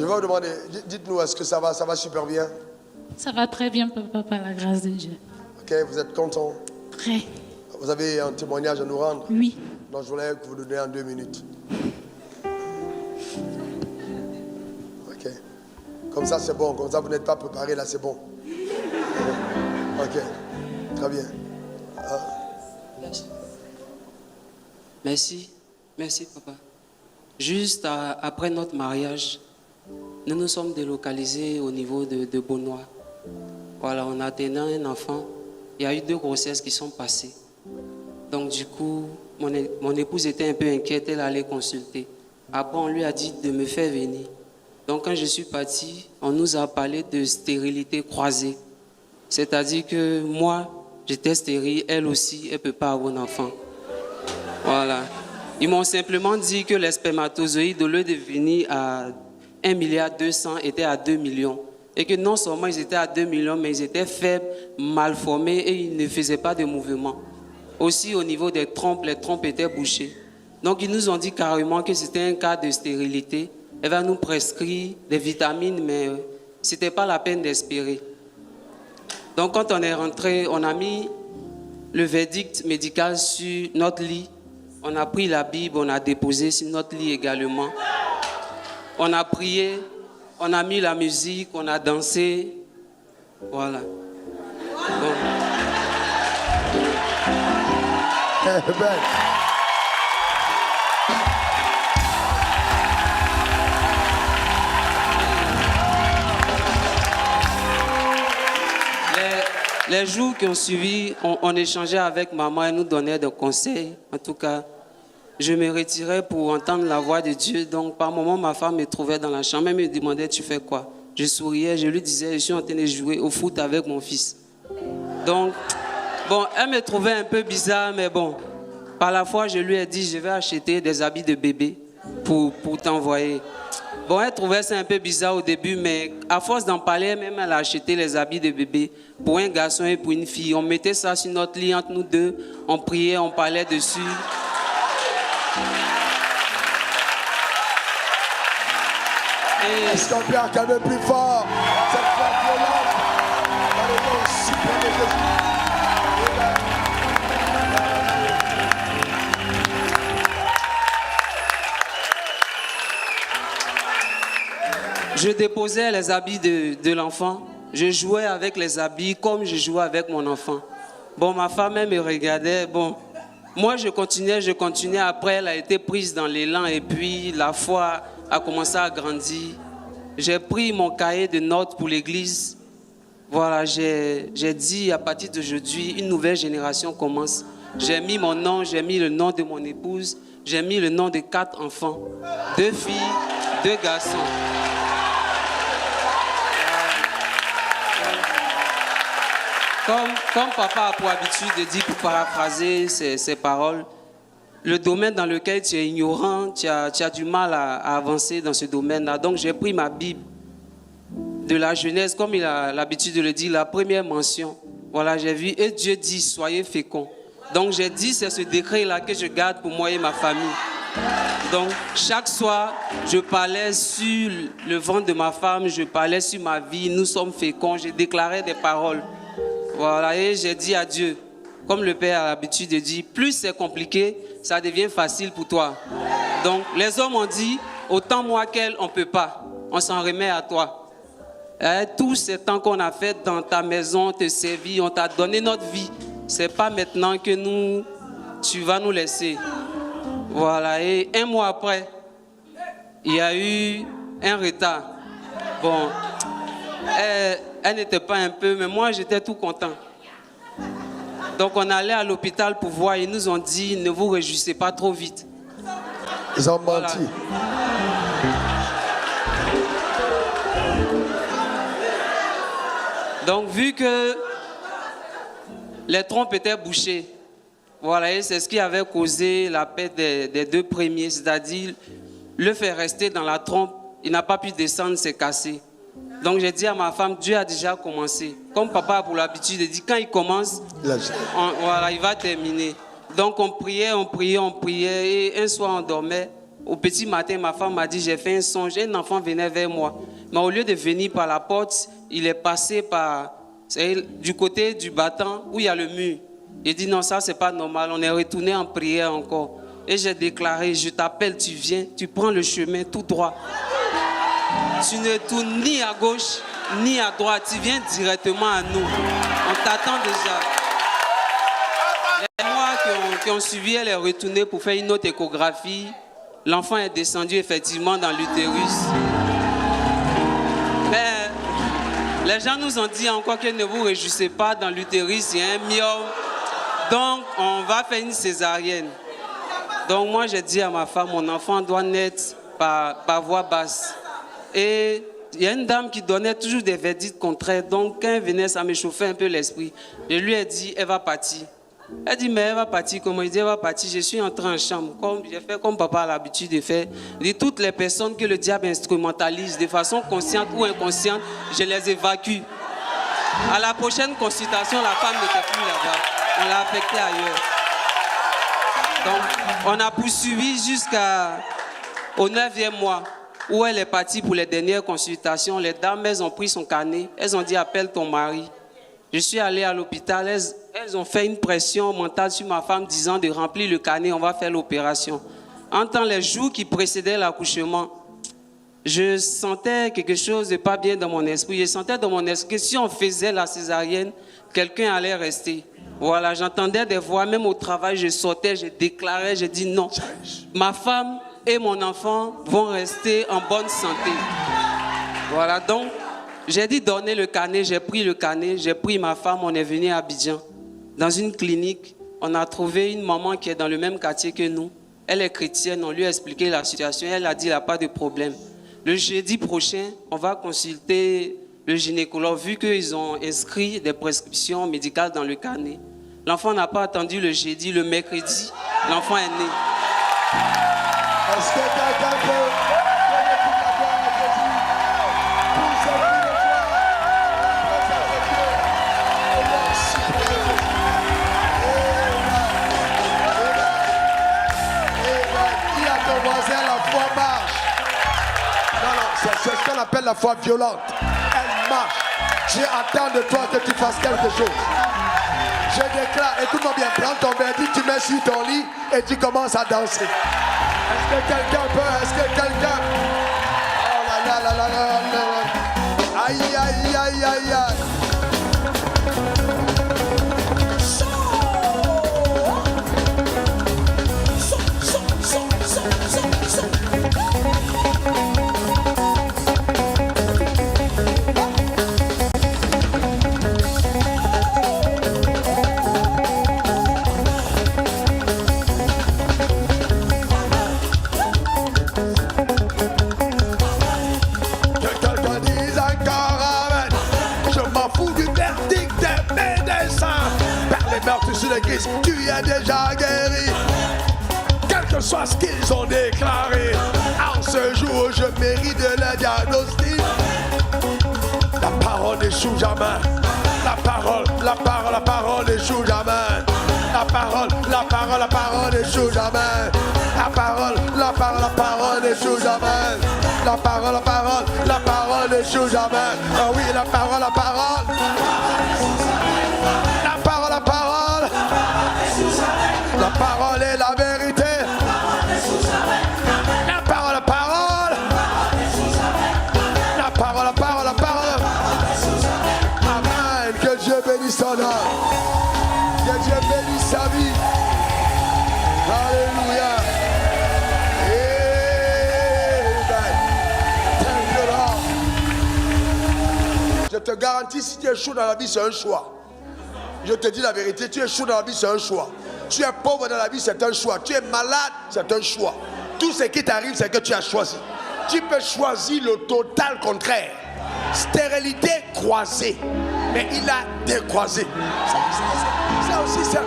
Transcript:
je vais vous demander, dites-nous, est-ce que ça va super bien? Ça va très bien, papa, par la grâce de Dieu. Ok, vous êtes content? Très. Vous avez un témoignage à nous rendre? Oui. Donc je voulais que vous le donniez en 2 minutes. Ok. Comme ça, c'est bon. Comme ça, vous n'êtes pas préparé, là, c'est bon. Ok. Très bien. Merci. Merci, papa. Juste après notre mariage, nous nous sommes délocalisés au niveau de Beaunois. Voilà, on a atteint un enfant. Il y a eu 2 grossesses qui sont passées. Donc du coup, mon épouse était un peu inquiète, elle allait consulter. Après, on lui a dit de me faire venir. Donc quand je suis parti, on nous a parlé de stérilité croisée. C'est-à-dire que moi, j'étais stérile, elle aussi, elle ne peut pas avoir un enfant. Voilà. Ils m'ont simplement dit que les spermatozoïdes, au lieu de venir à 1,2 milliard, étaient à 2 millions. Et que non seulement ils étaient à 2 millions, mais ils étaient faibles, mal formés et ils ne faisaient pas de mouvement. Aussi au niveau des trompes, les trompes étaient bouchées. Donc ils nous ont dit carrément que c'était un cas de stérilité. Elle va nous prescrire des vitamines, mais ce n'était pas la peine d'espérer. Donc quand on est rentré, on a mis le verdict médical sur notre lit. On a pris la Bible, on a déposé sur notre lit également. On a prié, on a mis la musique, on a dansé. Voilà. Bon. Les jours qui ont suivi, on échangeait avec maman, elle nous donnait des conseils. En tout cas, je me retirais pour entendre la voix de Dieu. Donc, par moment, ma femme me trouvait dans la chambre, elle me demandait, tu fais quoi? Je souriais, je lui disais, je suis en train de jouer au foot avec mon fils. Donc, bon, elle me trouvait un peu bizarre, mais bon, par la fois, je lui ai dit, je vais acheter des habits de bébé pour t'envoyer. Bon, elle trouvait ça un peu bizarre au début, mais à force d'en parler, même elle a acheté les habits de bébé pour un garçon et pour une fille. On mettait ça sur notre lit entre nous deux, on priait, on parlait dessus. Est-ce qu'on peut acclamer plus fort cette fête violente dans le nom suprême de Jésus? Je déposais les habits de l'enfant. Je jouais avec les habits comme je jouais avec mon enfant. Bon, ma femme, elle me regardait. Bon, moi, je continuais. Après, elle a été prise dans l'élan et puis la foi a commencé à grandir. J'ai pris mon cahier de notes pour l'église. Voilà, j'ai dit à partir d'aujourd'hui, une nouvelle génération commence. J'ai mis mon nom, j'ai mis le nom de mon épouse, j'ai mis le nom de 4 enfants. 2 filles, 2 garçons. Comme papa a pour habitude de dire, pour paraphraser ses paroles, le domaine dans lequel tu es ignorant, tu as du mal à avancer dans ce domaine-là. Donc j'ai pris ma Bible de la Genèse, comme il a l'habitude de le dire, la première mention. Voilà, j'ai vu, et Dieu dit, soyez féconds. Donc j'ai dit, c'est ce décret-là que je garde pour moi et ma famille. Donc chaque soir, je parlais sur le ventre de ma femme, je parlais sur ma vie, nous sommes féconds, je déclarais des paroles. Voilà, et j'ai dit à Dieu, comme le Père a l'habitude de dire, plus c'est compliqué, ça devient facile pour toi. Donc, les hommes ont dit, autant moi qu'elle, on ne peut pas. On s'en remet à toi. Et tout ce temps qu'on a fait dans ta maison, on te servit, on t'a donné notre vie. Ce n'est pas maintenant que tu vas nous laisser. Voilà, et 1 mois après, il y a eu un retard. Bon, elle n'était pas un peu, mais moi j'étais tout content. Donc on allait à l'hôpital pour voir, ils nous ont dit, ne vous réjouissez pas trop vite. Ils ont menti. Donc vu que les trompes étaient bouchées, voilà, et c'est ce qui avait causé la perte des 2 premiers, c'est-à-dire le faire rester dans la trompe, il n'a pas pu descendre, c'est cassé. Donc j'ai dit à ma femme, Dieu a déjà commencé. Comme papa a pour l'habitude de dire, quand il commence, voilà, il va terminer. Donc on priait, et un soir on dormait. au petit matin, ma femme m'a dit, j'ai fait un songe, un enfant venait vers moi. Mais au lieu de venir par la porte, il est passé du côté du battant où il y a le mur. J'ai dit non, ça c'est pas normal. On est retourné en prière encore. Et j'ai déclaré, je t'appelle, tu viens, tu prends le chemin tout droit. Tu ne tournes ni à gauche, ni à droite. Tu viens directement à nous. On t'attend déjà. Les mois qui ont suivi, elle est retournée pour faire une autre échographie. L'enfant est descendu effectivement dans l'utérus. Mais les gens nous ont dit encore que ne vous réjouissez pas, dans l'utérus, il y a un myome. Donc, on va faire une césarienne. Donc, moi, j'ai dit à ma femme, mon enfant doit naître par voie basse. Et il y a une dame qui donnait toujours des verdicts contraires. Donc, quand elle venait, ça me chauffait un peu l'esprit. Je lui ai dit, elle va partir. Elle dit, mais elle va partir comment? Il dit, elle va partir. Je suis entré en chambre. J'ai fait comme papa a l'habitude de faire. Il dit, toutes les personnes que le diable instrumentalise de façon consciente ou inconsciente, je les évacue. À la prochaine consultation, la femme n'était plus là-bas. On l'a affectée ailleurs. Donc, on a poursuivi jusqu'au 9e mois où elle est partie pour les dernières consultations. Les dames, elles ont pris son carnet. Elles ont dit, appelle ton mari. Je suis allé à l'hôpital. Elles ont fait une pression mentale sur ma femme disant de remplir le carnet, on va faire l'opération. En temps, les jours qui précédaient l'accouchement, je sentais quelque chose de pas bien dans mon esprit. Je sentais dans mon esprit que si on faisait la césarienne, quelqu'un allait rester. Voilà, j'entendais des voix, même au travail, je sortais, je déclarais, je dis non. Ma femme et mon enfant vont rester en bonne santé. Voilà, donc, j'ai dit donner le carnet, j'ai pris le carnet, j'ai pris ma femme, on est venu à Abidjan. Dans une clinique, on a trouvé une maman qui est dans le même quartier que nous. Elle est chrétienne, on lui a expliqué la situation, elle a dit il n'y a pas de problème. Le jeudi prochain, on va consulter le gynécologue, vu qu'ils ont inscrit des prescriptions médicales dans le carnet. L'enfant n'a pas attendu le jeudi, le mercredi, l'enfant est né. Est-ce que quelqu'un peut donner toute la gloire à Jésus pour cette vie de foi? Et merci pour Jésus. Dis à ton voisin, la foi marche. Non, c'est ce qu'on appelle la foi violente. Elle marche. J'attends de toi que tu fasses quelque chose. Je déclare, écoute-moi bien, prends ton verdict, tu mets sur ton lit et tu commences à danser. Est-ce que quelqu'un peut? Est-ce que quelqu'un? Oh là là là là là là. Aïe aïe aïe aïe aïe. Tu es déjà guéri. Quel que soit ce qu'ils ont déclaré, en ce jour je mérite le diagnostic. La parole n'échoue jamais. La parole n'échoue jamais. La parole n'échoue jamais. La parole n'échoue jamais. La parole n'échoue jamais. Ah oui, la parole. La parole est la vérité. La parole. La parole. Amen. Que Dieu bénisse ton âme. Que Dieu bénisse sa vie. Alléluia. Amen. Thank you, Lord. Je te garantis, si tu es chaud dans la vie, c'est un choix. Je te dis la vérité, tu es chaud dans la vie, c'est un choix. Tu es pauvre dans la vie, c'est un choix. Tu es malade, c'est un choix. Tout ce qui t'arrive, c'est que tu as choisi. Tu peux choisir le total contraire. Stérilité croisée. Mais il a décroisé. Ça aussi, c'est...